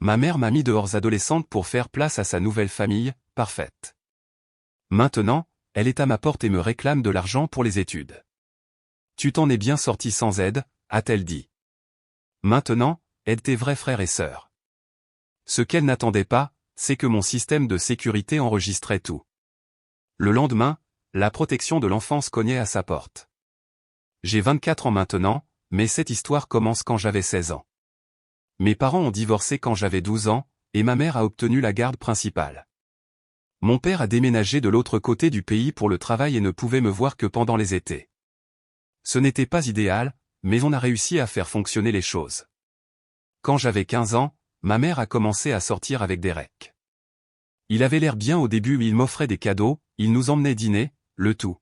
Ma mère m'a mis dehors adolescente pour faire place à sa nouvelle famille, parfaite. Maintenant, elle est à ma porte et me réclame de l'argent pour les études. Tu t'en es bien sorti sans aide, a-t-elle dit. Maintenant, aide tes vrais frères et sœurs. Ce qu'elle n'attendait pas, c'est que mon système de sécurité enregistrait tout. Le lendemain, la protection de l'enfance cognait à sa porte. J'ai 24 ans maintenant, mais cette histoire commence quand j'avais 16 ans. Mes parents ont divorcé quand j'avais 12 ans, et ma mère a obtenu la garde principale. Mon père a déménagé de l'autre côté du pays pour le travail et ne pouvait me voir que pendant les étés. Ce n'était pas idéal, mais on a réussi à faire fonctionner les choses. Quand j'avais 15 ans, ma mère a commencé à sortir avec Derek. Il avait l'air bien au début, il m'offrait des cadeaux, il nous emmenait dîner, le tout.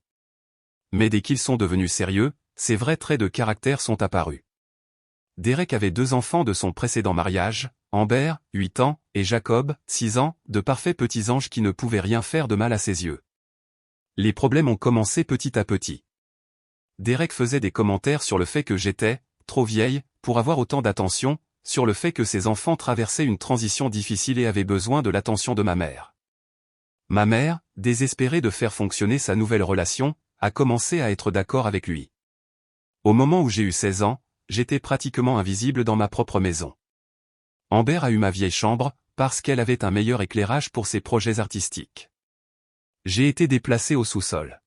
Mais dès qu'ils sont devenus sérieux, ses vrais traits de caractère sont apparus. Derek avait 2 enfants de son précédent mariage, Amber, 8 ans, et Jacob, 6 ans, de parfaits petits anges qui ne pouvaient rien faire de mal à ses yeux. Les problèmes ont commencé petit à petit. Derek faisait des commentaires sur le fait que j'étais trop vieille pour avoir autant d'attention, sur le fait que ses enfants traversaient une transition difficile et avaient besoin de l'attention de ma mère. Ma mère, désespérée de faire fonctionner sa nouvelle relation, a commencé à être d'accord avec lui. Au moment où j'ai eu 16 ans, j'étais pratiquement invisible dans ma propre maison. Amber a eu ma vieille chambre, parce qu'elle avait un meilleur éclairage pour ses projets artistiques. J'ai été déplacé au sous-sol.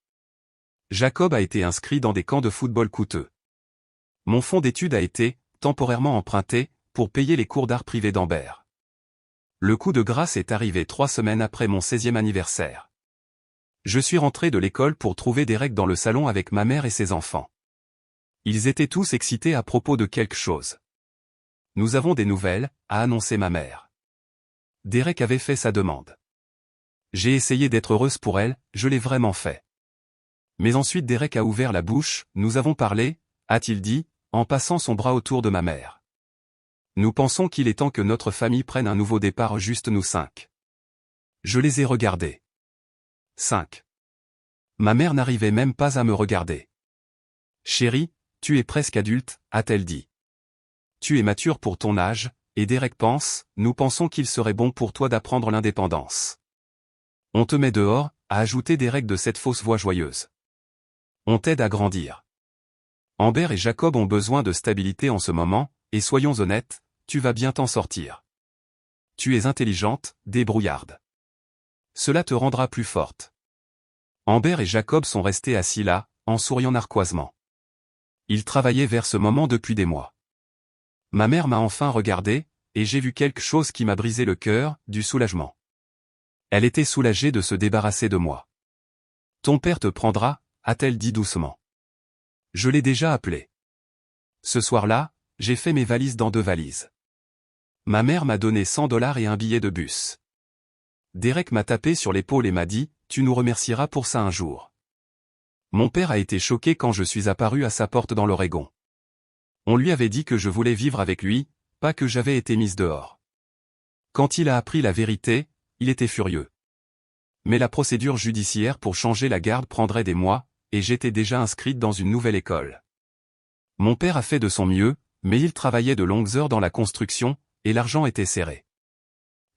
Jacob a été inscrit dans des camps de football coûteux. Mon fonds d'études a été, temporairement emprunté, pour payer les cours d'art privés d'Amber. Le coup de grâce est arrivé 3 semaines après mon 16e anniversaire. Je suis rentré de l'école pour trouver Derek dans le salon avec ma mère et ses enfants. Ils étaient tous excités à propos de quelque chose. Nous avons des nouvelles, a annoncé ma mère. Derek avait fait sa demande. J'ai essayé d'être heureuse pour elle, je l'ai vraiment fait. Mais ensuite Derek a ouvert la bouche, nous avons parlé, a-t-il dit, en passant son bras autour de ma mère. Nous pensons qu'il est temps que notre famille prenne un nouveau départ, juste nous 5. Je les ai regardés. 5. Ma mère n'arrivait même pas à me regarder. Chérie, tu es presque adulte, a-t-elle dit. Tu es mature pour ton âge, et Derek pense, nous pensons qu'il serait bon pour toi d'apprendre l'indépendance. On te met dehors, a ajouté Derek de cette fausse voix joyeuse. On t'aide à grandir. Amber et Jacob ont besoin de stabilité en ce moment, et soyons honnêtes, tu vas bien t'en sortir. Tu es intelligente, débrouillarde. Cela te rendra plus forte. Amber et Jacob sont restés assis là, en souriant narquoisement. Ils travaillaient vers ce moment depuis des mois. Ma mère m'a enfin regardé, et j'ai vu quelque chose qui m'a brisé le cœur, du soulagement. Elle était soulagée de se débarrasser de moi. Ton père te prendra, a-t-elle dit doucement. Je l'ai déjà appelé. Ce soir-là, j'ai fait mes valises dans 2 valises. Ma mère m'a donné $100 et un billet de bus. Derek m'a tapé sur l'épaule et m'a dit, tu nous remercieras pour ça un jour. Mon père a été choqué quand je suis apparu à sa porte dans l'Oregon. On lui avait dit que je voulais vivre avec lui, pas que j'avais été mise dehors. Quand il a appris la vérité, il était furieux. Mais la procédure judiciaire pour changer la garde prendrait des mois, et j'étais déjà inscrite dans une nouvelle école. Mon père a fait de son mieux, mais il travaillait de longues heures dans la construction, et l'argent était serré.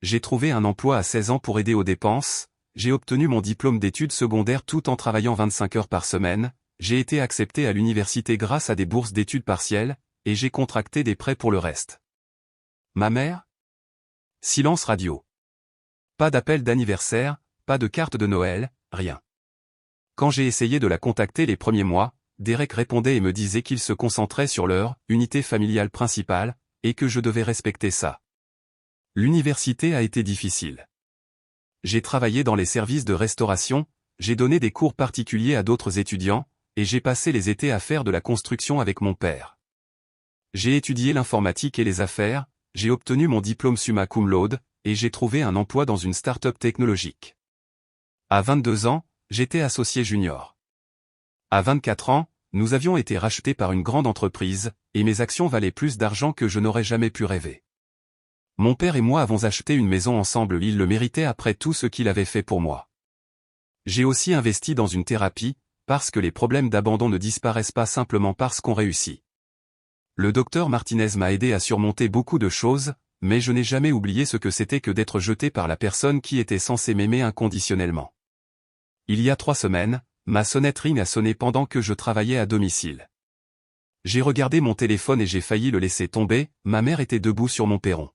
J'ai trouvé un emploi à 16 ans pour aider aux dépenses, j'ai obtenu mon diplôme d'études secondaires tout en travaillant 25 heures par semaine, j'ai été accepté à l'université grâce à des bourses d'études partielles, et j'ai contracté des prêts pour le reste. Ma mère ? Silence radio. Pas d'appel d'anniversaire, pas de carte de Noël, rien. Quand j'ai essayé de la contacter les premiers mois, Derek répondait et me disait qu'il se concentrait sur leur unité familiale principale, et que je devais respecter ça. L'université a été difficile. J'ai travaillé dans les services de restauration, j'ai donné des cours particuliers à d'autres étudiants, et j'ai passé les étés à faire de la construction avec mon père. J'ai étudié l'informatique et les affaires, j'ai obtenu mon diplôme summa cum laude, et j'ai trouvé un emploi dans une start-up technologique. À 22 ans, j'étais associé junior. À 24 ans, nous avions été rachetés par une grande entreprise, et mes actions valaient plus d'argent que je n'aurais jamais pu rêver. Mon père et moi avons acheté une maison ensemble, il le méritait après tout ce qu'il avait fait pour moi. J'ai aussi investi dans une thérapie, parce que les problèmes d'abandon ne disparaissent pas simplement parce qu'on réussit. Le docteur Martinez m'a aidé à surmonter beaucoup de choses, mais je n'ai jamais oublié ce que c'était que d'être jeté par la personne qui était censée m'aimer inconditionnellement. Il y a 3 semaines, ma sonnette ring a sonné pendant que je travaillais à domicile. J'ai regardé mon téléphone et j'ai failli le laisser tomber, ma mère était debout sur mon perron.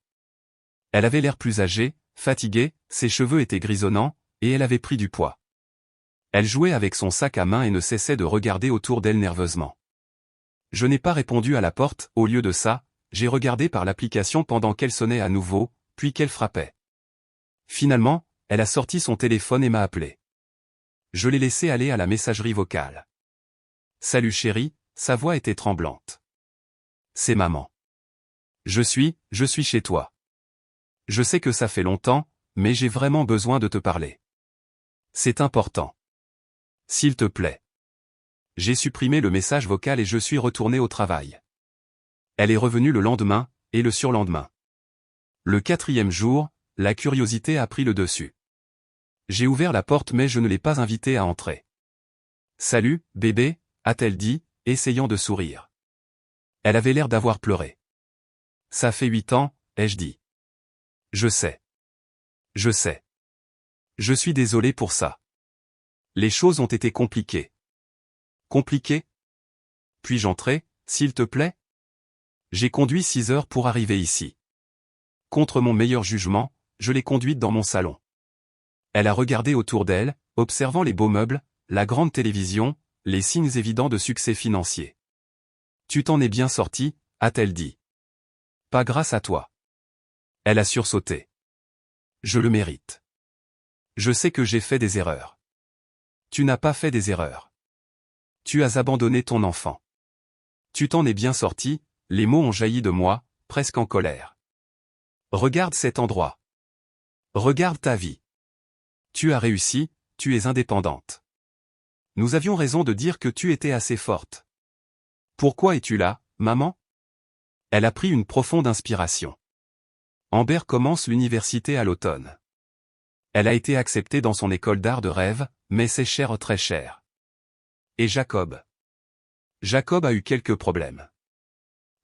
Elle avait l'air plus âgée, fatiguée, ses cheveux étaient grisonnants, et elle avait pris du poids. Elle jouait avec son sac à main et ne cessait de regarder autour d'elle nerveusement. Je n'ai pas répondu à la porte, au lieu de ça, j'ai regardé par l'application pendant qu'elle sonnait à nouveau, puis qu'elle frappait. Finalement, elle a sorti son téléphone et m'a appelé. Je l'ai laissé aller à la messagerie vocale. Salut chérie, sa voix était tremblante. C'est maman. Je suis chez toi. Je sais que ça fait longtemps, mais j'ai vraiment besoin de te parler. C'est important. S'il te plaît. J'ai supprimé le message vocal et je suis retourné au travail. Elle est revenue le lendemain, et le surlendemain. Le 4e jour, la curiosité a pris le dessus. J'ai ouvert la porte mais je ne l'ai pas invitée à entrer. Salut, bébé, a-t-elle dit, essayant de sourire. Elle avait l'air d'avoir pleuré. Ça fait 8 ans, ai-je dit. Je sais. Je sais. Je suis désolé pour ça. Les choses ont été compliquées. Compliquées? Puis-je entrer, s'il te plaît? J'ai conduit 6 heures pour arriver ici. Contre mon meilleur jugement, je l'ai conduite dans mon salon. Elle a regardé autour d'elle, observant les beaux meubles, la grande télévision, les signes évidents de succès financier. Tu t'en es bien sorti, a-t-elle dit. Pas grâce à toi. Elle a sursauté. Je le mérite. Je sais que j'ai fait des erreurs. Tu n'as pas fait des erreurs. Tu as abandonné ton enfant. Tu t'en es bien sorti, les mots ont jailli de moi, presque en colère. Regarde cet endroit. Regarde ta vie. Tu as réussi, tu es indépendante. Nous avions raison de dire que tu étais assez forte. Pourquoi es-tu là, maman? Elle a pris une profonde inspiration. Amber commence l'université à l'automne. Elle a été acceptée dans son école d'art de rêve, mais c'est cher, très cher. Et Jacob? Jacob a eu quelques problèmes.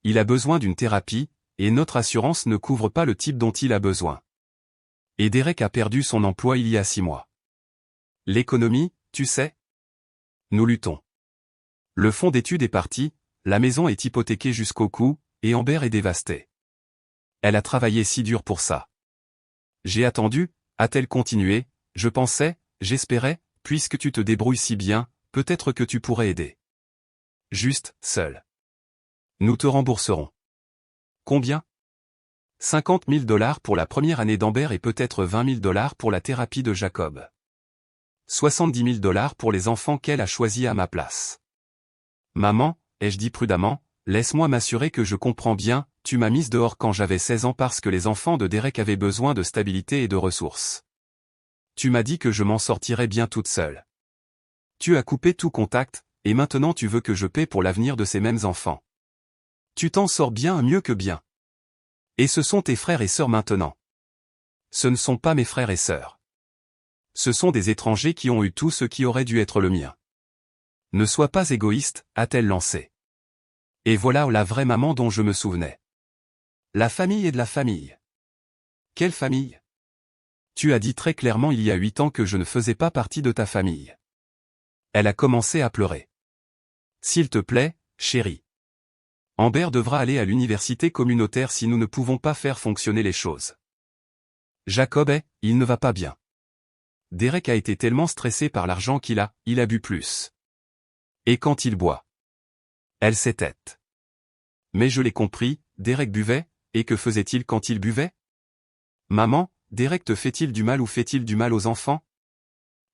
Il a besoin d'une thérapie, et notre assurance ne couvre pas le type dont il a besoin. Et Derek a perdu son emploi il y a 6 mois. L'économie, tu sais? Nous luttons. Le fonds d'études est parti, la maison est hypothéquée jusqu'au cou, et Amber est dévastée. Elle a travaillé si dur pour ça. J'ai attendu, a-t-elle continué, je pensais, j'espérais, puisque tu te débrouilles si bien, peut-être que tu pourrais aider. Juste, seul. Nous te rembourserons. Combien? 50 000 $ pour la première année d'Amber et peut-être 20 000 $ pour la thérapie de Jacob. 70 000 $ pour les enfants qu'elle a choisis à ma place. Maman, ai-je dit prudemment, laisse-moi m'assurer que je comprends bien, tu m'as mise dehors quand j'avais 16 ans parce que les enfants de Derek avaient besoin de stabilité et de ressources. Tu m'as dit que je m'en sortirais bien toute seule. Tu as coupé tout contact, et maintenant tu veux que je paie pour l'avenir de ces mêmes enfants. Tu t'en sors bien mieux que bien. Et ce sont tes frères et sœurs maintenant. Ce ne sont pas mes frères et sœurs. Ce sont des étrangers qui ont eu tout ce qui aurait dû être le mien. Ne sois pas égoïste, a-t-elle lancé. Et voilà la vraie maman dont je me souvenais. La famille est de la famille. Quelle famille? Tu as dit très clairement il y a 8 ans que je ne faisais pas partie de ta famille. Elle a commencé à pleurer. S'il te plaît, chérie. Amber devra aller à l'université communautaire si nous ne pouvons pas faire fonctionner les choses. Jacob il ne va pas bien. Derek a été tellement stressé par l'argent qu'il a bu plus. Et quand il boit? Elle s'étête. Mais je l'ai compris, Derek buvait, et que faisait-il quand il buvait? Maman, Derek te fait-il du mal ou fait-il du mal aux enfants?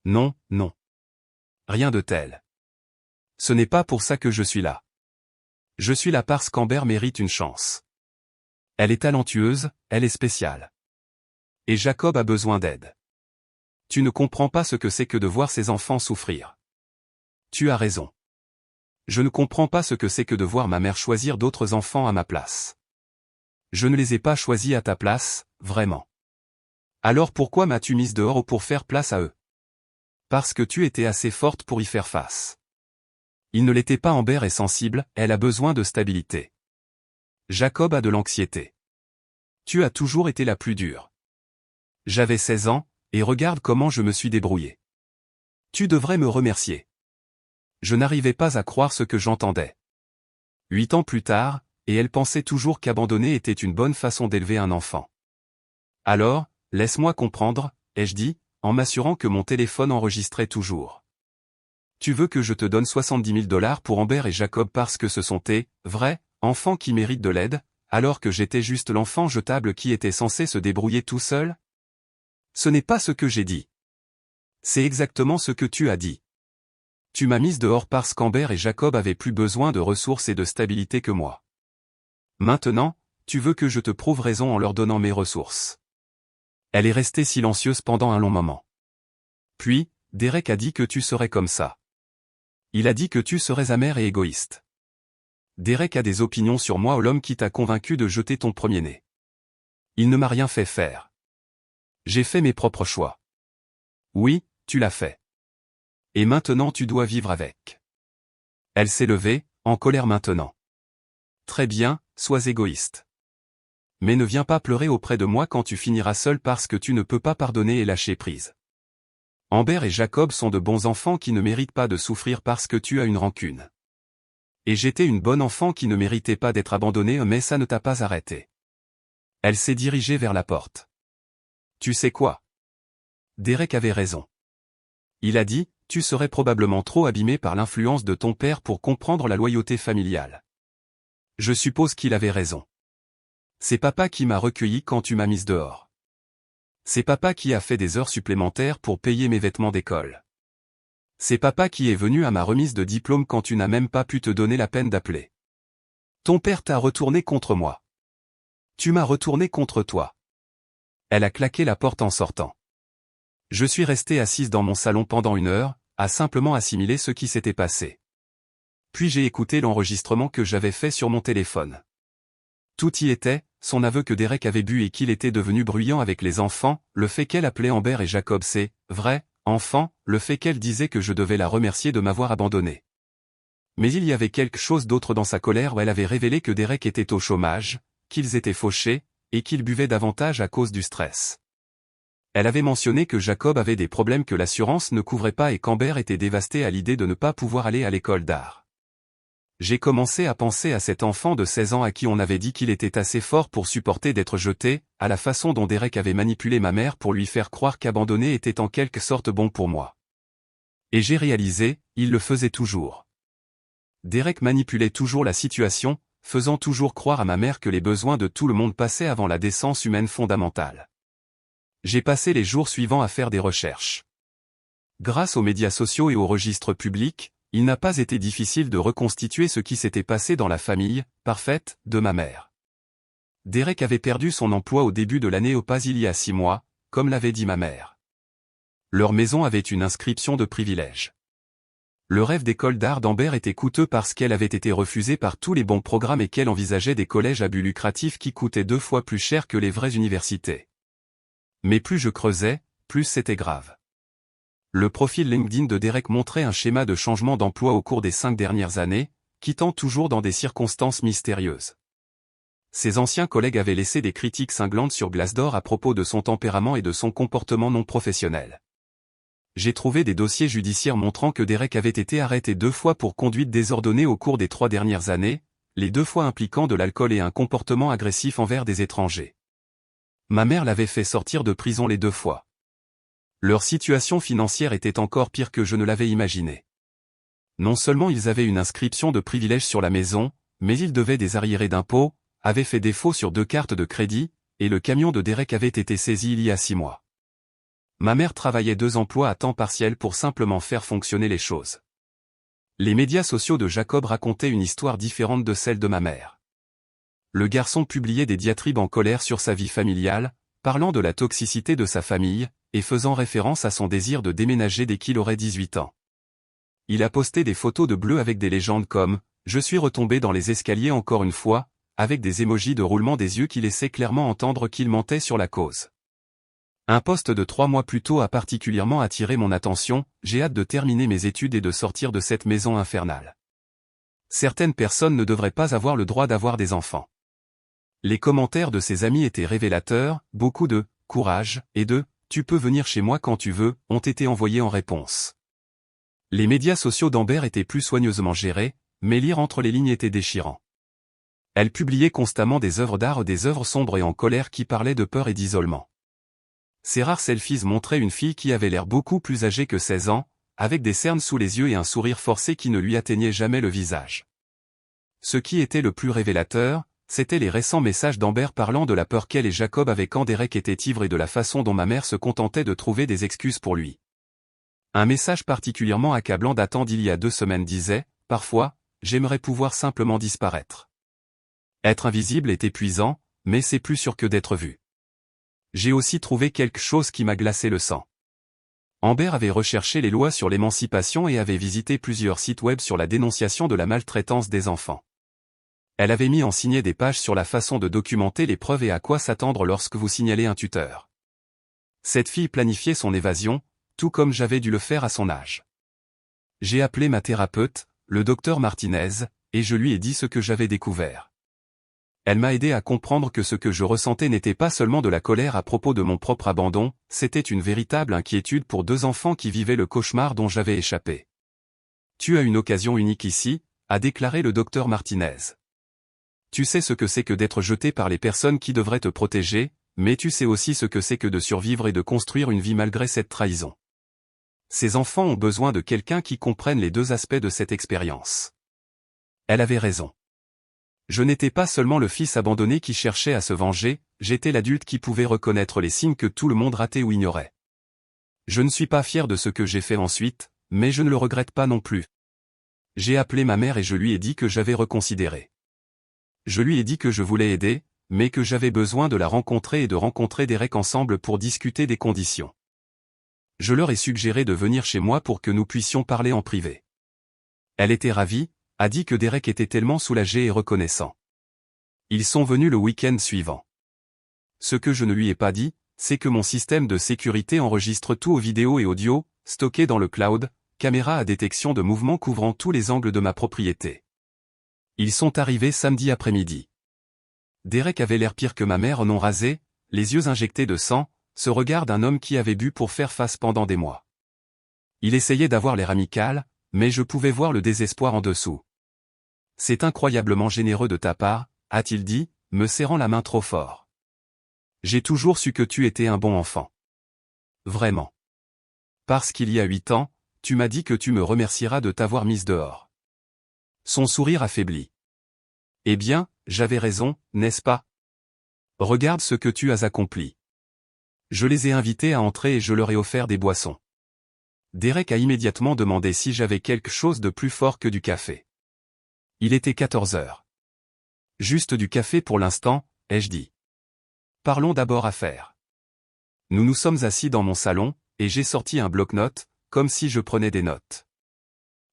Non, non. Rien de tel. Ce n'est pas pour ça que je suis là. Je suis là parce qu'Amber mérite une chance. Elle est talentueuse, elle est spéciale. Et Jacob a besoin d'aide. Tu ne comprends pas ce que c'est que de voir ses enfants souffrir. Tu as raison. Je ne comprends pas ce que c'est que de voir ma mère choisir d'autres enfants à ma place. Je ne les ai pas choisis à ta place, vraiment. Alors pourquoi m'as-tu mise dehors pour faire place à eux? Parce que tu étais assez forte pour y faire face. Il ne l'était pas. Amber est sensible, elle a besoin de stabilité. Jacob a de l'anxiété. Tu as toujours été la plus dure. J'avais 16 ans, et regarde comment je me suis débrouillé. Tu devrais me remercier. Je n'arrivais pas à croire ce que j'entendais. 8 ans plus tard, et elle pensait toujours qu'abandonner était une bonne façon d'élever un enfant. Alors, laisse-moi comprendre, ai-je dit, en m'assurant que mon téléphone enregistrait toujours. Tu veux que je te donne 70 000 $ pour Amber et Jacob parce que ce sont tes, vrais, enfants qui méritent de l'aide, alors que j'étais juste l'enfant jetable qui était censé se débrouiller tout seul? Ce n'est pas ce que j'ai dit. C'est exactement ce que tu as dit. Tu m'as mise dehors parce qu'Amber et Jacob avaient plus besoin de ressources et de stabilité que moi. Maintenant, tu veux que je te prouve raison en leur donnant mes ressources. Elle est restée silencieuse pendant un long moment. Puis, Derek a dit que tu serais comme ça. Il a dit que tu serais amer et égoïste. Derek a des opinions sur moi, l'homme qui t'a convaincu de jeter ton premier-né. Il ne m'a rien fait faire. J'ai fait mes propres choix. Oui, tu l'as fait. Et maintenant tu dois vivre avec. Elle s'est levée, en colère maintenant. Très bien, sois égoïste. Mais ne viens pas pleurer auprès de moi quand tu finiras seul parce que tu ne peux pas pardonner et lâcher prise. Amber et Jacob sont de bons enfants qui ne méritent pas de souffrir parce que tu as une rancune. Et j'étais une bonne enfant qui ne méritait pas d'être abandonnée, mais ça ne t'a pas arrêté. Elle s'est dirigée vers la porte. Tu sais quoi? Derek avait raison. Il a dit, tu serais probablement trop abîmé par l'influence de ton père pour comprendre la loyauté familiale. Je suppose qu'il avait raison. C'est papa qui m'a recueilli quand tu m'as mise dehors. C'est papa qui a fait des heures supplémentaires pour payer mes vêtements d'école. C'est papa qui est venu à ma remise de diplôme quand tu n'as même pas pu te donner la peine d'appeler. Ton père t'a retourné contre moi. Tu m'as retourné contre toi. Elle a claqué la porte en sortant. Je suis resté assise dans mon salon pendant 1 heure, à simplement assimiler ce qui s'était passé. Puis j'ai écouté l'enregistrement que j'avais fait sur mon téléphone. Tout y était, son aveu que Derek avait bu et qu'il était devenu bruyant avec les enfants, le fait qu'elle appelait Amber et Jacob ses vrais enfants, le fait qu'elle disait que je devais la remercier de m'avoir abandonné. Mais il y avait quelque chose d'autre dans sa colère où elle avait révélé que Derek était au chômage, qu'ils étaient fauchés, et qu'il buvait davantage à cause du stress. Elle avait mentionné que Jacob avait des problèmes que l'assurance ne couvrait pas et qu'Amber était dévastée à l'idée de ne pas pouvoir aller à l'école d'art. J'ai commencé à penser à cet enfant de 16 ans à qui on avait dit qu'il était assez fort pour supporter d'être jeté, à la façon dont Derek avait manipulé ma mère pour lui faire croire qu'abandonner était en quelque sorte bon pour moi. Et j'ai réalisé, il le faisait toujours. Derek manipulait toujours la situation, faisant toujours croire à ma mère que les besoins de tout le monde passaient avant la décence humaine fondamentale. J'ai passé les jours suivants à faire des recherches. Grâce aux médias sociaux et aux registres publics, il n'a pas été difficile de reconstituer ce qui s'était passé dans la famille, parfaite, de ma mère. Derek avait perdu son emploi au début de l'année au PAS il y a 6 mois, comme l'avait dit ma mère. Leur maison avait une inscription de privilège. Le rêve d'école d'art d'Amber était coûteux parce qu'elle avait été refusée par tous les bons programmes et qu'elle envisageait des collèges à but lucratif qui coûtaient 2 fois plus cher que les vraies universités. Mais plus je creusais, plus c'était grave. Le profil LinkedIn de Derek montrait un schéma de changement d'emploi au cours des 5 dernières années, quittant toujours dans des circonstances mystérieuses. Ses anciens collègues avaient laissé des critiques cinglantes sur Glassdoor à propos de son tempérament et de son comportement non professionnel. J'ai trouvé des dossiers judiciaires montrant que Derek avait été arrêté 2 fois pour conduite désordonnée au cours des 3 dernières années, les 2 fois impliquant de l'alcool et un comportement agressif envers des étrangers. Ma mère l'avait fait sortir de prison les 2 fois. Leur situation financière était encore pire que je ne l'avais imaginé. Non seulement ils avaient une inscription de privilège sur la maison, mais ils devaient des arriérés d'impôts, avaient fait défaut sur 2 cartes de crédit, et le camion de Derek avait été saisi il y a 6 mois. Ma mère travaillait 2 emplois à temps partiel pour simplement faire fonctionner les choses. Les médias sociaux de Jacob racontaient une histoire différente de celle de ma mère. Le garçon publiait des diatribes en colère sur sa vie familiale, parlant de la toxicité de sa famille, et faisant référence à son désir de déménager dès qu'il aurait 18 ans. Il a posté des photos de bleu avec des légendes comme « Je suis retombé dans les escaliers encore une fois », avec des émojis de roulement des yeux qui laissaient clairement entendre qu'il mentait sur la cause. Un post de 3 mois plus tôt a particulièrement attiré mon attention, j'ai hâte de terminer mes études et de sortir de cette maison infernale. Certaines personnes ne devraient pas avoir le droit d'avoir des enfants. Les commentaires de ses amis étaient révélateurs, beaucoup de « courage » et de « tu peux venir chez moi quand tu veux » ont été envoyés en réponse. Les médias sociaux d'Amber étaient plus soigneusement gérés, mais lire entre les lignes était déchirant. Elle publiait constamment des œuvres d'art, des œuvres sombres et en colère qui parlaient de peur et d'isolement. Ces rares selfies montraient une fille qui avait l'air beaucoup plus âgée que 16 ans, avec des cernes sous les yeux et un sourire forcé qui ne lui atteignait jamais le visage. Ce qui était le plus révélateur, c'étaient les récents messages d'Amber parlant de la peur qu'elle et Jacob avaient quand Derek était ivre et de la façon dont ma mère se contentait de trouver des excuses pour lui. Un message particulièrement accablant datant d'il y a 2 semaines disait « Parfois, j'aimerais pouvoir simplement disparaître. Être invisible est épuisant, mais c'est plus sûr que d'être vu. » J'ai aussi trouvé quelque chose qui m'a glacé le sang. Amber avait recherché les lois sur l'émancipation et avait visité plusieurs sites web sur la dénonciation de la maltraitance des enfants. Elle avait mis en signé des pages sur la façon de documenter les preuves et à quoi s'attendre lorsque vous signalez un tuteur. Cette fille planifiait son évasion, tout comme j'avais dû le faire à son âge. J'ai appelé ma thérapeute, le docteur Martinez, et je lui ai dit ce que j'avais découvert. Elle m'a aidé à comprendre que ce que je ressentais n'était pas seulement de la colère à propos de mon propre abandon, c'était une véritable inquiétude pour 2 enfants qui vivaient le cauchemar dont j'avais échappé. « Tu as une occasion unique ici », a déclaré le docteur Martinez. Tu sais ce que c'est que d'être jeté par les personnes qui devraient te protéger, mais tu sais aussi ce que c'est que de survivre et de construire une vie malgré cette trahison. Ces enfants ont besoin de quelqu'un qui comprenne les 2 aspects de cette expérience. Elle avait raison. Je n'étais pas seulement le fils abandonné qui cherchait à se venger, j'étais l'adulte qui pouvait reconnaître les signes que tout le monde ratait ou ignorait. Je ne suis pas fier de ce que j'ai fait ensuite, mais je ne le regrette pas non plus. J'ai appelé ma mère et je lui ai dit que j'avais reconsidéré. Je lui ai dit que je voulais aider, mais que j'avais besoin de la rencontrer et de rencontrer Derek ensemble pour discuter des conditions. Je leur ai suggéré de venir chez moi pour que nous puissions parler en privé. Elle était ravie, a dit que Derek était tellement soulagé et reconnaissant. Ils sont venus le week-end suivant. Ce que je ne lui ai pas dit, c'est que mon système de sécurité enregistre tout aux vidéos et audio, stockés dans le cloud, caméra à détection de mouvement couvrant tous les angles de ma propriété. Ils sont arrivés samedi après-midi. Derek avait l'air pire que ma mère non rasé, les yeux injectés de sang, ce regard d'un homme qui avait bu pour faire face pendant des mois. Il essayait d'avoir l'air amical, mais je pouvais voir le désespoir en dessous. « C'est incroyablement généreux de ta part », a-t-il dit, me serrant la main trop fort. « J'ai toujours su que tu étais un bon enfant. Vraiment. Parce qu'il y a 8 ans, tu m'as dit que tu me remercieras de t'avoir mise dehors. » Son sourire affaibli. « Eh bien, j'avais raison, n'est-ce pas? Regarde ce que tu as accompli. » Je les ai invités à entrer et je leur ai offert des boissons. Derek a immédiatement demandé si j'avais quelque chose de plus fort que du café. Il était 14 heures. Juste du café pour l'instant, ai-je dit. Parlons d'abord affaires. Nous nous sommes assis dans mon salon, et j'ai sorti un bloc-notes, comme si je prenais des notes.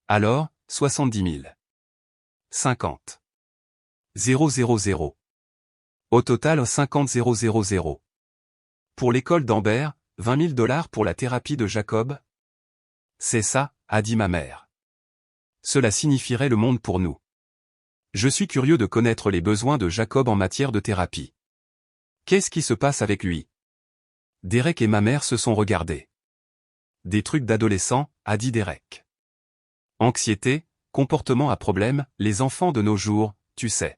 Alors, 70 000. 50. 000. Au total 50 000. Pour l'école d'Amber, 20 000 $ pour la thérapie de Jacob. C'est ça, a dit ma mère. Cela signifierait le monde pour nous. Je suis curieux de connaître les besoins de Jacob en matière de thérapie. Qu'est-ce qui se passe avec lui? Derek et ma mère se sont regardés. Des trucs d'adolescent, a dit Derek. Anxiété, comportement à problème, les enfants de nos jours, tu sais.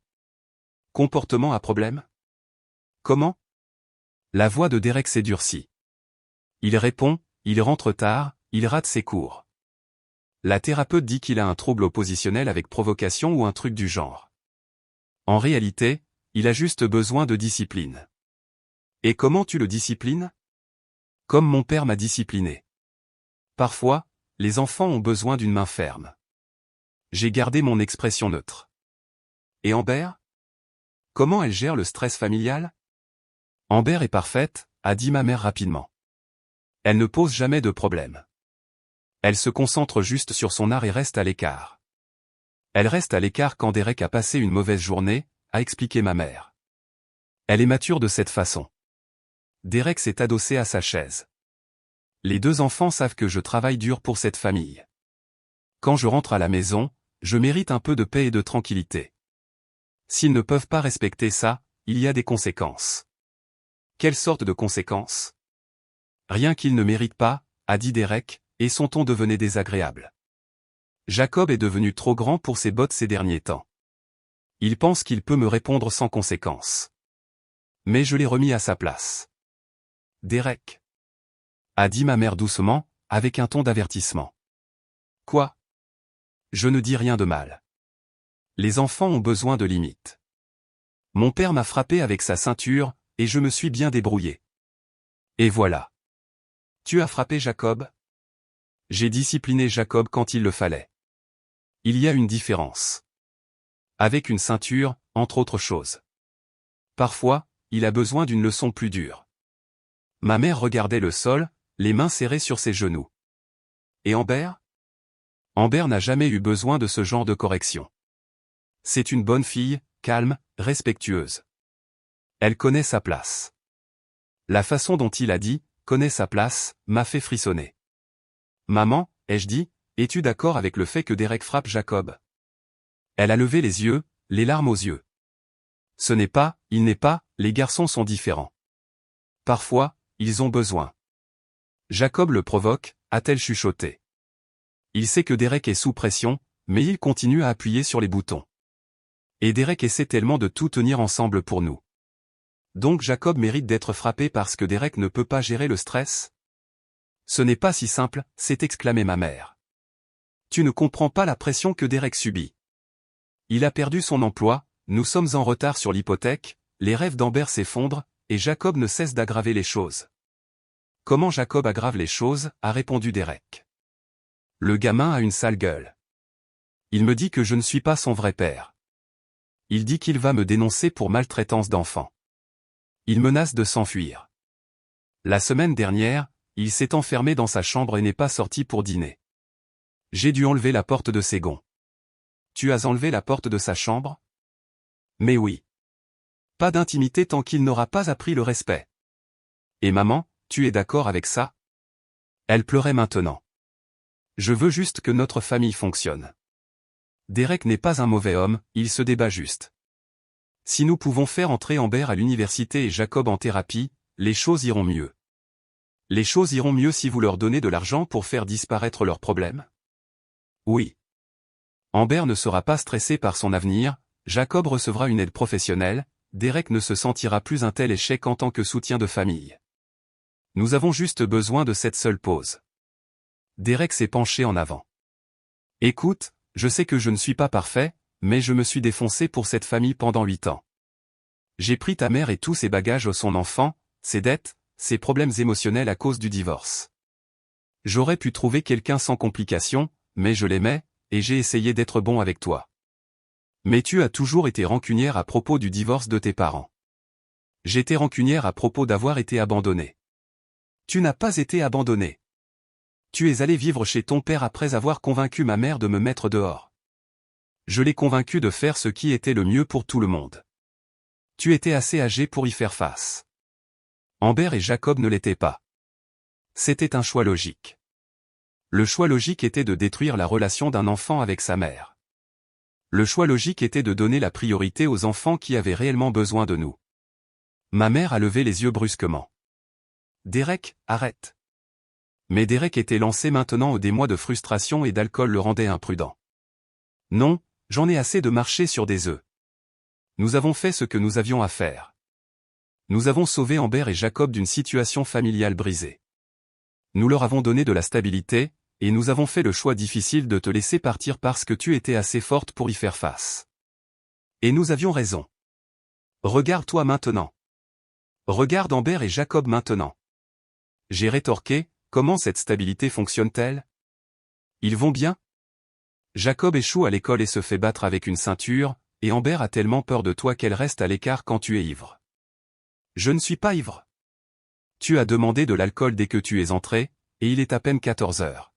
Comportement à problème? Comment? La voix de Derek s'est durcie. Il répond, il rentre tard, il rate ses cours. La thérapeute dit qu'il a un trouble oppositionnel avec provocation ou un truc du genre. En réalité, il a juste besoin de discipline. Et comment tu le disciplines? Comme mon père m'a discipliné. Parfois, les enfants ont besoin d'une main ferme. J'ai gardé mon expression neutre. Et Amber? Comment elle gère le stress familial? Amber est parfaite, a dit ma mère rapidement. Elle ne pose jamais de problème. Elle se concentre juste sur son art et reste à l'écart. Elle reste à l'écart quand Derek a passé une mauvaise journée, a expliqué ma mère. Elle est mature de cette façon. Derek s'est adossé à sa chaise. Les 2 enfants savent que je travaille dur pour cette famille. Quand je rentre à la maison, je mérite un peu de paix et de tranquillité. S'ils ne peuvent pas respecter ça, il y a des conséquences. Quelle sorte de conséquences? Rien qu'il ne mérite pas, a dit Derek, et son ton devenait désagréable. Jacob est devenu trop grand pour ses bottes ces derniers temps. Il pense qu'il peut me répondre sans conséquence. Mais je l'ai remis à sa place. Derek, a dit ma mère doucement, avec un ton d'avertissement. Quoi? Je ne dis rien de mal. Les enfants ont besoin de limites. Mon père m'a frappé avec sa ceinture, et je me suis bien débrouillé. Et voilà. Tu as frappé Jacob? J'ai discipliné Jacob quand il le fallait. Il y a une différence. Avec une ceinture, entre autres choses. Parfois, il a besoin d'une leçon plus dure. Ma mère regardait le sol, les mains serrées sur ses genoux. Et Amber? Amber n'a jamais eu besoin de ce genre de correction. C'est une bonne fille, calme, respectueuse. Elle connaît sa place. La façon dont il a dit « connaît sa place » m'a fait frissonner. Maman, ai-je dit, es-tu d'accord avec le fait que Derek frappe Jacob? Elle a levé les yeux, les larmes aux yeux. Ce n'est pas, il n'est pas, les garçons sont différents. Parfois, ils ont besoin. Jacob le provoque, a-t-elle chuchoté. Il sait que Derek est sous pression, mais il continue à appuyer sur les boutons. Et Derek essaie tellement de tout tenir ensemble pour nous. Donc Jacob mérite d'être frappé parce que Derek ne peut pas gérer le stress? Ce n'est pas si simple, s'est exclamé ma mère. Tu ne comprends pas la pression que Derek subit. Il a perdu son emploi, nous sommes en retard sur l'hypothèque, les rêves d'Amber s'effondrent, et Jacob ne cesse d'aggraver les choses. Comment Jacob aggrave les choses, a répondu Derek. Le gamin a une sale gueule. Il me dit que je ne suis pas son vrai père. Il dit qu'il va me dénoncer pour maltraitance d'enfant. Il menace de s'enfuir. La semaine dernière, il s'est enfermé dans sa chambre et n'est pas sorti pour dîner. J'ai dû enlever la porte de ses gonds. Tu as enlevé la porte de sa chambre? Mais oui. Pas d'intimité tant qu'il n'aura pas appris le respect. Et maman, tu es d'accord avec ça? Elle pleurait maintenant. Je veux juste que notre famille fonctionne. Derek n'est pas un mauvais homme, il se débat juste. Si nous pouvons faire entrer Amber à l'université et Jacob en thérapie, les choses iront mieux. Les choses iront mieux si vous leur donnez de l'argent pour faire disparaître leurs problèmes? Oui. Amber ne sera pas stressé par son avenir, Jacob recevra une aide professionnelle, Derek ne se sentira plus un tel échec en tant que soutien de famille. Nous avons juste besoin de cette seule pause. Derek s'est penché en avant. Écoute, je sais que je ne suis pas parfait, mais je me suis défoncé pour cette famille pendant 8 ans. J'ai pris ta mère et tous ses bagages au son enfant, ses dettes, ses problèmes émotionnels à cause du divorce. J'aurais pu trouver quelqu'un sans complications, mais je l'aimais, et j'ai essayé d'être bon avec toi. Mais tu as toujours été rancunière à propos du divorce de tes parents. J'étais rancunière à propos d'avoir été abandonnée. Tu n'as pas été abandonnée. Tu es allé vivre chez ton père après avoir convaincu ma mère de me mettre dehors. Je l'ai convaincu de faire ce qui était le mieux pour tout le monde. Tu étais assez âgé pour y faire face. Amber et Jacob ne l'étaient pas. C'était un choix logique. Le choix logique était de détruire la relation d'un enfant avec sa mère. Le choix logique était de donner la priorité aux enfants qui avaient réellement besoin de nous. Ma mère a levé les yeux brusquement. Derek, arrête. Mais Derek était lancé maintenant où des mois de frustration et d'alcool le rendaient imprudent. Non, j'en ai assez de marcher sur des œufs. Nous avons fait ce que nous avions à faire. Nous avons sauvé Amber et Jacob d'une situation familiale brisée. Nous leur avons donné de la stabilité, et nous avons fait le choix difficile de te laisser partir parce que tu étais assez forte pour y faire face. Et nous avions raison. Regarde-toi maintenant. Regarde Amber et Jacob maintenant. J'ai rétorqué, comment cette stabilité fonctionne-t-elle? Ils vont bien? Jacob échoue à l'école et se fait battre avec une ceinture, et Amber a tellement peur de toi qu'elle reste à l'écart quand tu es ivre. Je ne suis pas ivre. Tu as demandé de l'alcool dès que tu es entré, et il est à peine 14 heures.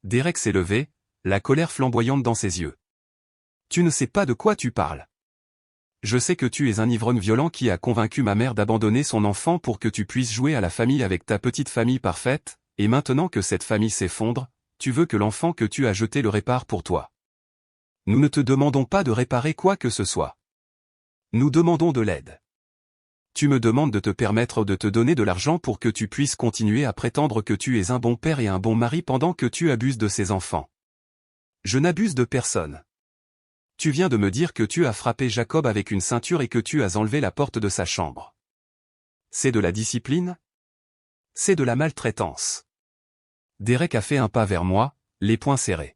Derek s'est levé, la colère flamboyante dans ses yeux. Tu ne sais pas de quoi tu parles. Je sais que tu es un ivrogne violent qui a convaincu ma mère d'abandonner son enfant pour que tu puisses jouer à la famille avec ta petite famille parfaite, et maintenant que cette famille s'effondre, tu veux que l'enfant que tu as jeté le répare pour toi. Nous ne te demandons pas de réparer quoi que ce soit. Nous demandons de l'aide. Tu me demandes de te permettre de te donner de l'argent pour que tu puisses continuer à prétendre que tu es un bon père et un bon mari pendant que tu abuses de ses enfants. Je n'abuse de personne. Tu viens de me dire que tu as frappé Jacob avec une ceinture et que tu as enlevé la porte de sa chambre. C'est de la discipline? C'est de la maltraitance. Derek a fait un pas vers moi, les poings serrés.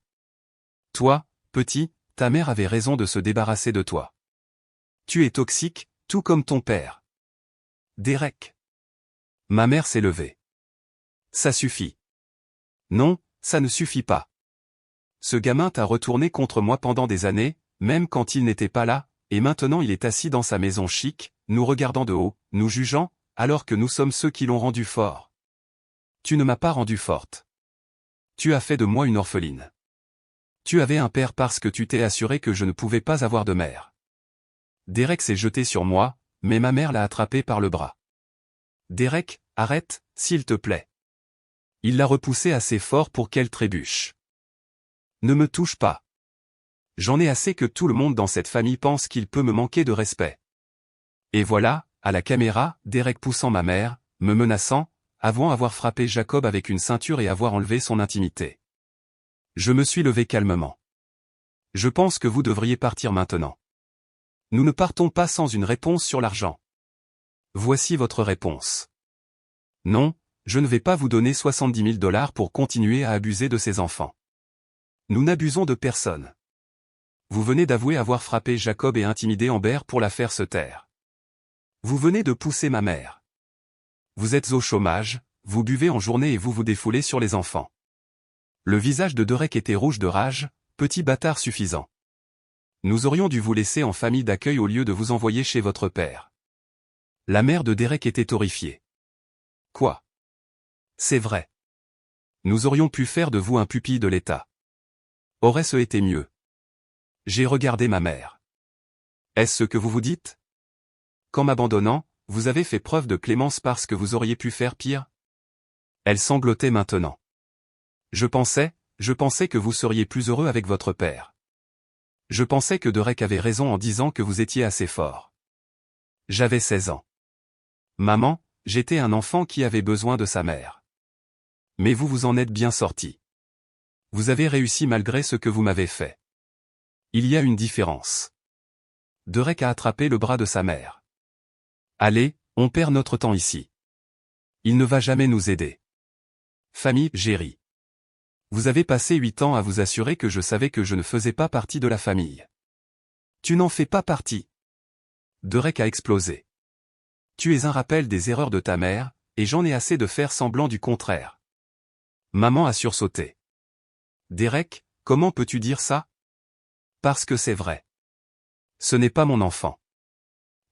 Toi, petit, ta mère avait raison de se débarrasser de toi. Tu es toxique, tout comme ton père. Derek. Ma mère s'est levée. Ça suffit. Non, ça ne suffit pas. Ce gamin t'a retourné contre moi pendant des années, même quand il n'était pas là, et maintenant il est assis dans sa maison chic, nous regardant de haut, nous jugeant, alors que nous sommes ceux qui l'ont rendu fort. Tu ne m'as pas rendu forte. Tu as fait de moi une orpheline. Tu avais un père parce que tu t'es assuré que je ne pouvais pas avoir de mère. Derek s'est jeté sur moi, mais ma mère l'a attrapé par le bras. Derek, arrête, s'il te plaît. Il l'a repoussée assez fort pour qu'elle trébuche. Ne me touche pas. J'en ai assez que tout le monde dans cette famille pense qu'il peut me manquer de respect. Et voilà, à la caméra, Derek poussant ma mère, me menaçant, avant avoir frappé Jacob avec une ceinture et avoir enlevé son intimité. Je me suis levé calmement. Je pense que vous devriez partir maintenant. Nous ne partons pas sans une réponse sur l'argent. Voici votre réponse. Non, je ne vais pas vous donner 70 000 $ pour continuer à abuser de ces enfants. Nous n'abusons de personne. Vous venez d'avouer avoir frappé Jacob et intimidé Amber pour la faire se taire. Vous venez de pousser ma mère. Vous êtes au chômage, vous buvez en journée et vous vous défoulez sur les enfants. Le visage de Derek était rouge de rage, petit bâtard suffisant. Nous aurions dû vous laisser en famille d'accueil au lieu de vous envoyer chez votre père. La mère de Derek était horrifiée. Quoi? C'est vrai. Nous aurions pu faire de vous un pupille de l'État. Aurait-ce été mieux? J'ai regardé ma mère. Est-ce ce que vous vous dites? Qu'en m'abandonnant, vous avez fait preuve de clémence parce que vous auriez pu faire pire? Elle sanglotait maintenant. Je pensais que vous seriez plus heureux avec votre père. Je pensais que Derek avait raison en disant que vous étiez assez fort. J'avais 16 ans. Maman, j'étais un enfant qui avait besoin de sa mère. Mais vous vous en êtes bien sorti. Vous avez réussi malgré ce que vous m'avez fait. Il y a une différence. Derek a attrapé le bras de sa mère. Allez, on perd notre temps ici. Il ne va jamais nous aider. Famille, j'ai ri. Vous avez passé 8 ans à vous assurer que je savais que je ne faisais pas partie de la famille. Tu n'en fais pas partie. Derek a explosé. Tu es un rappel des erreurs de ta mère, et j'en ai assez de faire semblant du contraire. Maman a sursauté. Derek, comment peux-tu dire ça? Parce que c'est vrai. Ce n'est pas mon enfant.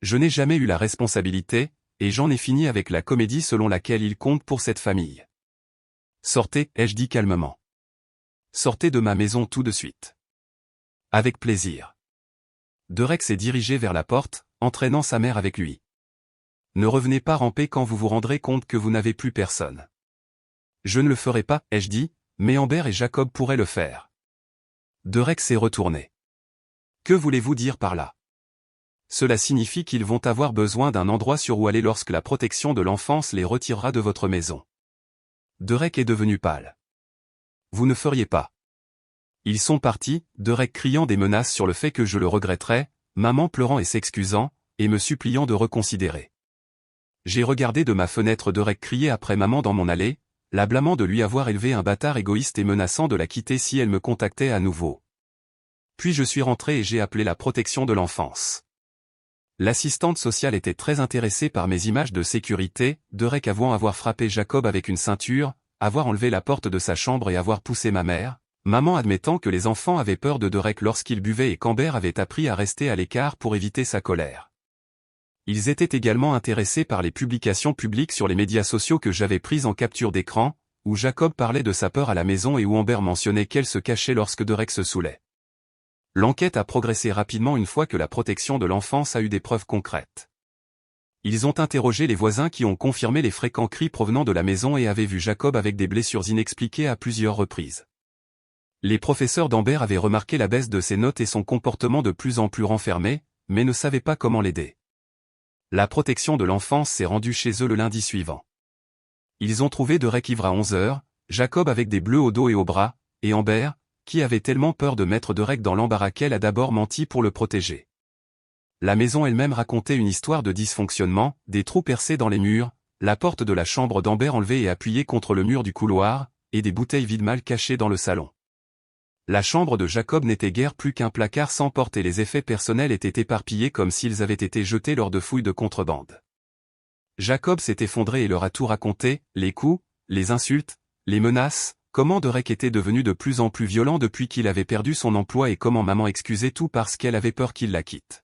Je n'ai jamais eu la responsabilité, et j'en ai fini avec la comédie selon laquelle il compte pour cette famille. Sortez, ai-je dit calmement. Sortez de ma maison tout de suite. Avec plaisir. Derek s'est dirigé vers la porte, entraînant sa mère avec lui. Ne revenez pas ramper quand vous vous rendrez compte que vous n'avez plus personne. Je ne le ferai pas, ai-je dit, mais Amber et Jacob pourraient le faire. Derek s'est retourné. Que voulez-vous dire par là? Cela signifie qu'ils vont avoir besoin d'un endroit sur où aller lorsque la protection de l'enfance les retirera de votre maison. Derek est devenu pâle. Vous ne feriez pas. Ils sont partis, Derek criant des menaces sur le fait que je le regretterais, maman pleurant et s'excusant, et me suppliant de reconsidérer. J'ai regardé de ma fenêtre Derek crier après maman dans mon allée, la blâmant de lui avoir élevé un bâtard égoïste et menaçant de la quitter si elle me contactait à nouveau. Puis je suis rentré et j'ai appelé la protection de l'enfance. L'assistante sociale était très intéressée par mes images de sécurité, Derek avouant avoir frappé Jacob avec une ceinture, avoir enlevé la porte de sa chambre et avoir poussé ma mère, maman admettant que les enfants avaient peur de Derek lorsqu'il buvait et qu'Amber avait appris à rester à l'écart pour éviter sa colère. Ils étaient également intéressés par les publications publiques sur les médias sociaux que j'avais prises en capture d'écran, où Jacob parlait de sa peur à la maison et où Amber mentionnait qu'elle se cachait lorsque Derek se saoulait. L'enquête a progressé rapidement une fois que la protection de l'enfance a eu des preuves concrètes. Ils ont interrogé les voisins qui ont confirmé les fréquents cris provenant de la maison et avaient vu Jacob avec des blessures inexpliquées à plusieurs reprises. Les professeurs d'Amber avaient remarqué la baisse de ses notes et son comportement de plus en plus renfermé, mais ne savaient pas comment l'aider. La protection de l'enfance s'est rendue chez eux le lundi suivant. Ils ont trouvé Derek ivre à 11 heures, Jacob avec des bleus au dos et au bras, et Amber, qui avait tellement peur de mettre Derek dans l'embarras qu'elle a d'abord menti pour le protéger. La maison elle-même racontait une histoire de dysfonctionnement, des trous percés dans les murs, la porte de la chambre d'Amber enlevée et appuyée contre le mur du couloir, et des bouteilles vides mal cachées dans le salon. La chambre de Jacob n'était guère plus qu'un placard sans porte et les effets personnels étaient éparpillés comme s'ils avaient été jetés lors de fouilles de contrebande. Jacob s'est effondré et leur a tout raconté, les coups, les insultes, les menaces, comment Derek était devenu de plus en plus violent depuis qu'il avait perdu son emploi et comment maman excusait tout parce qu'elle avait peur qu'il la quitte.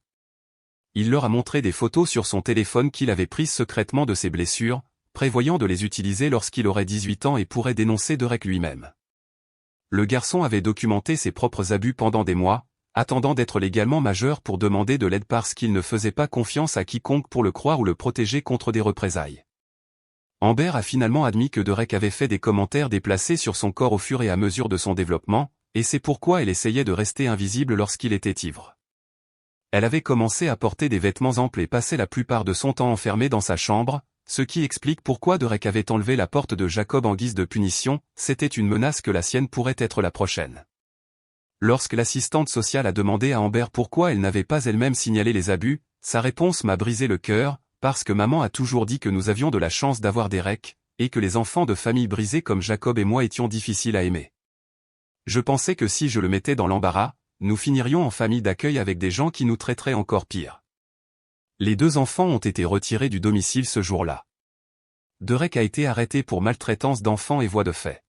Il leur a montré des photos sur son téléphone qu'il avait prises secrètement de ses blessures, prévoyant de les utiliser lorsqu'il aurait 18 ans et pourrait dénoncer Derek lui-même. Le garçon avait documenté ses propres abus pendant des mois, attendant d'être légalement majeur pour demander de l'aide parce qu'il ne faisait pas confiance à quiconque pour le croire ou le protéger contre des représailles. Amber a finalement admis que Derek avait fait des commentaires déplacés sur son corps au fur et à mesure de son développement, et c'est pourquoi elle essayait de rester invisible lorsqu'il était ivre. Elle avait commencé à porter des vêtements amples et passait la plupart de son temps enfermée dans sa chambre, ce qui explique pourquoi Derek avait enlevé la porte de Jacob en guise de punition, c'était une menace que la sienne pourrait être la prochaine. Lorsque l'assistante sociale a demandé à Amber pourquoi elle n'avait pas elle-même signalé les abus, sa réponse m'a brisé le cœur, parce que maman a toujours dit que nous avions de la chance d'avoir Derek, et que les enfants de familles brisées comme Jacob et moi étions difficiles à aimer. Je pensais que si je le mettais dans l'embarras, nous finirions en famille d'accueil avec des gens qui nous traiteraient encore pire. Les 2 enfants ont été retirés du domicile ce jour-là. Derek a été arrêté pour maltraitance d'enfants et voies de fait.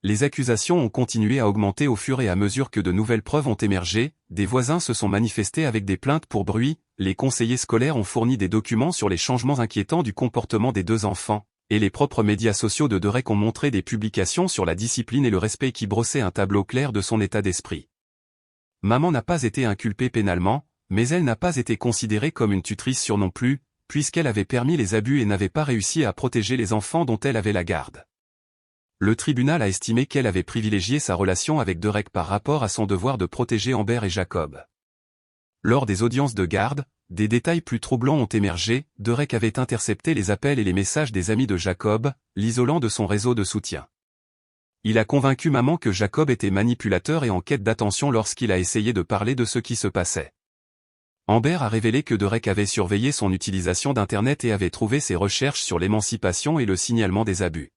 Les accusations ont continué à augmenter au fur et à mesure que de nouvelles preuves ont émergé, des voisins se sont manifestés avec des plaintes pour bruit, les conseillers scolaires ont fourni des documents sur les changements inquiétants du comportement des 2 enfants, et les propres médias sociaux de Derek ont montré des publications sur la discipline et le respect qui brossaient un tableau clair de son état d'esprit. Maman n'a pas été inculpée pénalement, mais elle n'a pas été considérée comme une tutrice sûre non plus, puisqu'elle avait permis les abus et n'avait pas réussi à protéger les enfants dont elle avait la garde. Le tribunal a estimé qu'elle avait privilégié sa relation avec Derek par rapport à son devoir de protéger Amber et Jacob. Lors des audiences de garde, des détails plus troublants ont émergé, Derek avait intercepté les appels et les messages des amis de Jacob, l'isolant de son réseau de soutien. Il a convaincu maman que Jacob était manipulateur et en quête d'attention lorsqu'il a essayé de parler de ce qui se passait. Amber a révélé que Derek avait surveillé son utilisation d'Internet et avait trouvé ses recherches sur l'émancipation et le signalement des abus.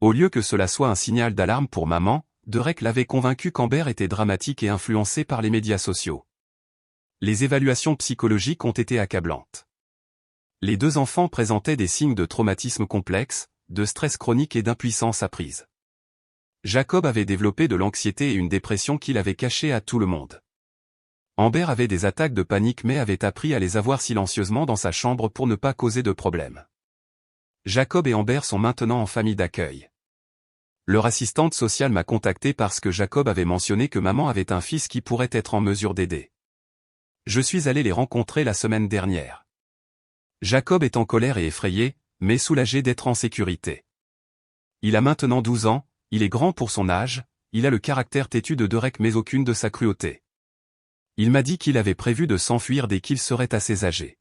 Au lieu que cela soit un signal d'alarme pour maman, Derek l'avait convaincu qu'Amber était dramatique et influencée par les médias sociaux. Les évaluations psychologiques ont été accablantes. Les 2 enfants présentaient des signes de traumatisme complexe, de stress chronique et d'impuissance apprise. Jacob avait développé de l'anxiété et une dépression qu'il avait cachée à tout le monde. Amber avait des attaques de panique mais avait appris à les avoir silencieusement dans sa chambre pour ne pas causer de problème. Jacob et Amber sont maintenant en famille d'accueil. Leur assistante sociale m'a contacté parce que Jacob avait mentionné que maman avait un fils qui pourrait être en mesure d'aider. Je suis allé les rencontrer la semaine dernière. Jacob est en colère et effrayé, mais soulagé d'être en sécurité. Il a maintenant 12 ans, il est grand pour son âge, il a le caractère têtu de Derek mais aucune de sa cruauté. Il m'a dit qu'il avait prévu de s'enfuir dès qu'il serait assez âgé.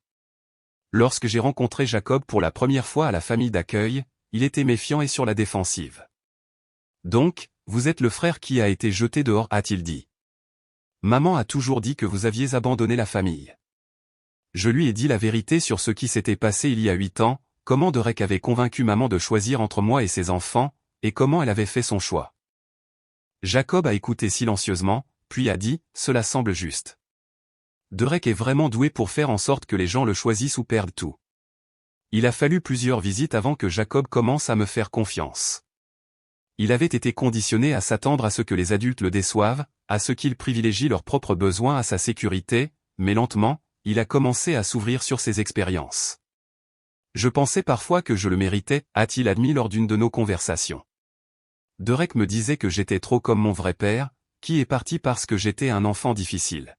Lorsque j'ai rencontré Jacob pour la première fois à la famille d'accueil, il était méfiant et sur la défensive. Donc, vous êtes le frère qui a été jeté dehors, a-t-il dit. Maman a toujours dit que vous aviez abandonné la famille. Je lui ai dit la vérité sur ce qui s'était passé il y a 8 ans, comment Derek avait convaincu maman de choisir entre moi et ses enfants, et comment elle avait fait son choix. Jacob a écouté silencieusement, puis a dit, cela semble juste. Derek est vraiment doué pour faire en sorte que les gens le choisissent ou perdent tout. Il a fallu plusieurs visites avant que Jacob commence à me faire confiance. Il avait été conditionné à s'attendre à ce que les adultes le déçoivent, à ce qu'ils privilégient leurs propres besoins à sa sécurité, mais lentement, il a commencé à s'ouvrir sur ses expériences. Je pensais parfois que je le méritais, a-t-il admis lors d'une de nos conversations. Derek me disait que j'étais trop comme mon vrai père, qui est parti parce que j'étais un enfant difficile.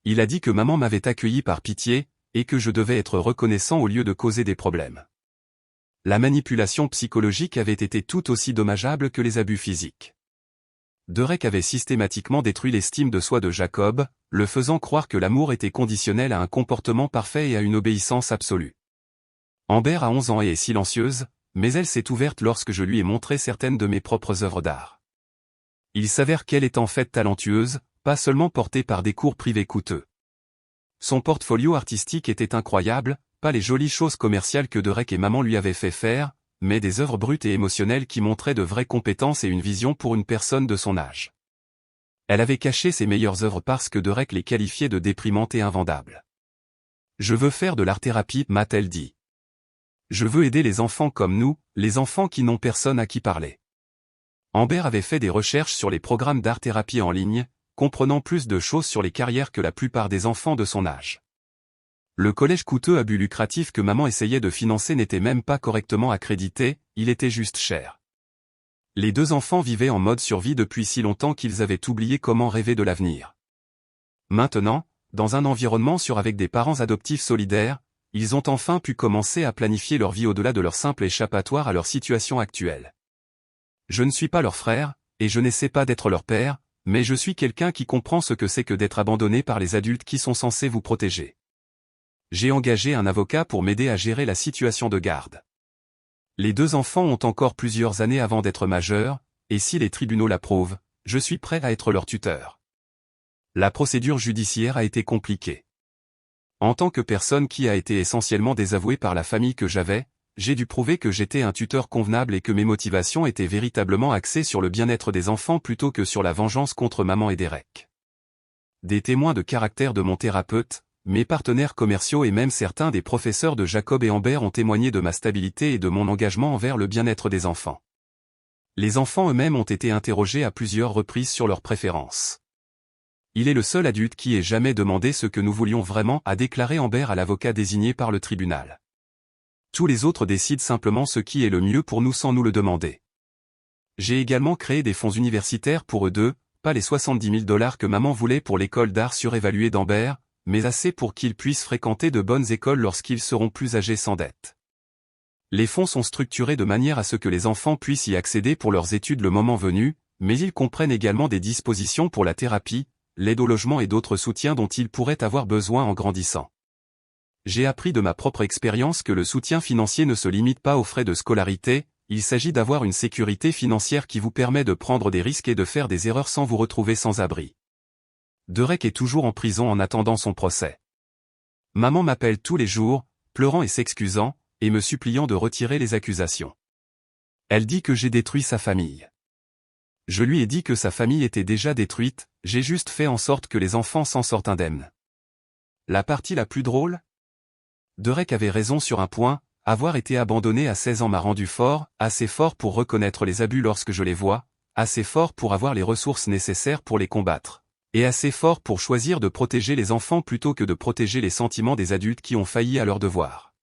Il a dit que maman m'avait accueilli par pitié, et que je devais être reconnaissant au lieu de causer des problèmes. La manipulation psychologique avait été tout aussi dommageable que les abus physiques. Derek avait systématiquement détruit l'estime de soi de Jacob, le faisant croire que l'amour était conditionnel à un comportement parfait et à une obéissance absolue. Amber a 11 ans et est silencieuse, mais elle s'est ouverte lorsque je lui ai montré certaines de mes propres œuvres d'art. Il s'avère qu'elle est en fait talentueuse, pas seulement portée par des cours privés coûteux. Son portfolio artistique était incroyable, pas les jolies choses commerciales que Derek et maman lui avaient fait faire, mais des œuvres brutes et émotionnelles qui montraient de vraies compétences et une vision pour une personne de son âge. Elle avait caché ses meilleures œuvres parce que Derek les qualifiait de déprimantes et invendables. Je veux faire de l'art-thérapie, m'a-t-elle dit. Je veux aider les enfants comme nous, les enfants qui n'ont personne à qui parler. Amber avait fait des recherches sur les programmes d'art-thérapie en ligne, comprenant plus de choses sur les carrières que la plupart des enfants de son âge. Le collège coûteux à but lucratif que maman essayait de financer n'était même pas correctement accrédité, il était juste cher. Les deux enfants vivaient en mode survie depuis si longtemps qu'ils avaient oublié comment rêver de l'avenir. Maintenant, dans un environnement sûr avec des parents adoptifs solidaires, ils ont enfin pu commencer à planifier leur vie au-delà de leur simple échappatoire à leur situation actuelle. Je ne suis pas leur frère, et je n'essaie pas d'être leur père, mais je suis quelqu'un qui comprend ce que c'est que d'être abandonné par les adultes qui sont censés vous protéger. J'ai engagé un avocat pour m'aider à gérer la situation de garde. Les deux enfants ont encore plusieurs années avant d'être majeurs, et si les tribunaux l'approuvent, je suis prêt à être leur tuteur. La procédure judiciaire a été compliquée. En tant que personne qui a été essentiellement désavouée par la famille que j'avais, j'ai dû prouver que j'étais un tuteur convenable et que mes motivations étaient véritablement axées sur le bien-être des enfants plutôt que sur la vengeance contre maman et Derek. Des témoins de caractère de mon thérapeute, mes partenaires commerciaux et même certains des professeurs de Jacob et Amber ont témoigné de ma stabilité et de mon engagement envers le bien-être des enfants. Les enfants eux-mêmes ont été interrogés à plusieurs reprises sur leurs préférences. Il est le seul adulte qui ait jamais demandé ce que nous voulions vraiment, a déclaré Amber à l'avocat désigné par le tribunal. Tous les autres décident simplement ce qui est le mieux pour nous sans nous le demander. J'ai également créé des fonds universitaires pour eux deux, pas les 70 000 $ que maman voulait pour l'école d'art surévaluée d'Amber, mais assez pour qu'ils puissent fréquenter de bonnes écoles lorsqu'ils seront plus âgés sans dette. Les fonds sont structurés de manière à ce que les enfants puissent y accéder pour leurs études le moment venu, mais ils comprennent également des dispositions pour la thérapie, l'aide au logement et d'autres soutiens dont ils pourraient avoir besoin en grandissant. J'ai appris de ma propre expérience que le soutien financier ne se limite pas aux frais de scolarité, il s'agit d'avoir une sécurité financière qui vous permet de prendre des risques et de faire des erreurs sans vous retrouver sans abri. Derek est toujours en prison en attendant son procès. Maman m'appelle tous les jours, pleurant et s'excusant, et me suppliant de retirer les accusations. Elle dit que j'ai détruit sa famille. Je lui ai dit que sa famille était déjà détruite, j'ai juste fait en sorte que les enfants s'en sortent indemnes. La partie la plus drôle ? Derek avait raison sur un point, avoir été abandonné à 16 ans m'a rendu fort, assez fort pour reconnaître les abus lorsque je les vois, assez fort pour avoir les ressources nécessaires pour les combattre. Et assez fort pour choisir de protéger les enfants plutôt que de protéger les sentiments des adultes qui ont failli à leur devoir.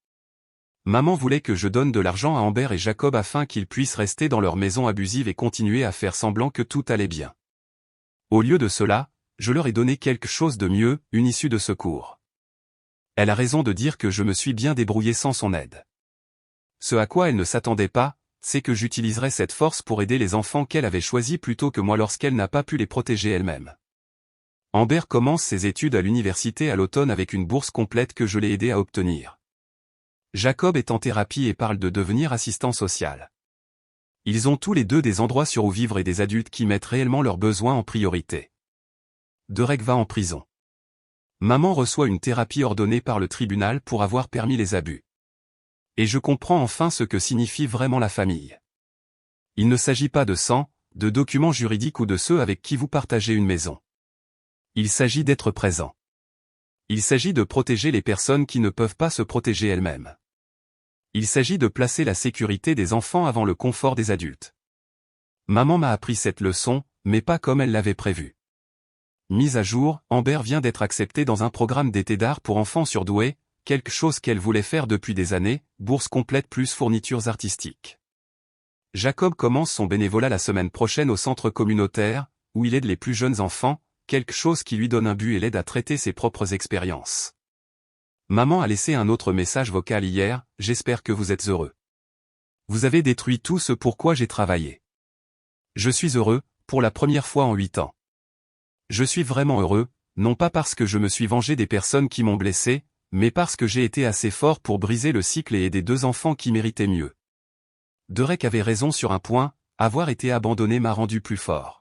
Maman voulait que je donne de l'argent à Amber et Jacob afin qu'ils puissent rester dans leur maison abusive et continuer à faire semblant que tout allait bien. Au lieu de cela, je leur ai donné quelque chose de mieux, une issue de secours. Elle a raison de dire que je me suis bien débrouillé sans son aide. Ce à quoi elle ne s'attendait pas, c'est que j'utiliserais cette force pour aider les enfants qu'elle avait choisis plutôt que moi lorsqu'elle n'a pas pu les protéger elle-même. Amber commence ses études à l'université à l'automne avec une bourse complète que je l'ai aidé à obtenir. Jacob est en thérapie et parle de devenir assistant social. Ils ont tous les deux des endroits sûrs où vivre et des adultes qui mettent réellement leurs besoins en priorité. Derek va en prison. Maman reçoit une thérapie ordonnée par le tribunal pour avoir permis les abus. Et je comprends enfin ce que signifie vraiment la famille. Il ne s'agit pas de sang, de documents juridiques ou de ceux avec qui vous partagez une maison. Il s'agit d'être présent. Il s'agit de protéger les personnes qui ne peuvent pas se protéger elles-mêmes. Il s'agit de placer la sécurité des enfants avant le confort des adultes. Maman m'a appris cette leçon, mais pas comme elle l'avait prévu. Mise à jour, Amber vient d'être acceptée dans un programme d'été d'art pour enfants surdoués, quelque chose qu'elle voulait faire depuis des années, bourse complète plus fournitures artistiques. Jacob commence son bénévolat la semaine prochaine au centre communautaire, où il aide les plus jeunes enfants, quelque chose qui lui donne un but et l'aide à traiter ses propres expériences. Maman a laissé un autre message vocal hier, j'espère que vous êtes heureux. Vous avez détruit tout ce pour quoi j'ai travaillé. Je suis heureux, pour la première fois en 8 ans. Je suis vraiment heureux, non pas parce que je me suis vengé des personnes qui m'ont blessé, mais parce que j'ai été assez fort pour briser le cycle et aider 2 enfants qui méritaient mieux. Derek avait raison sur un point, avoir été abandonné m'a rendu plus fort.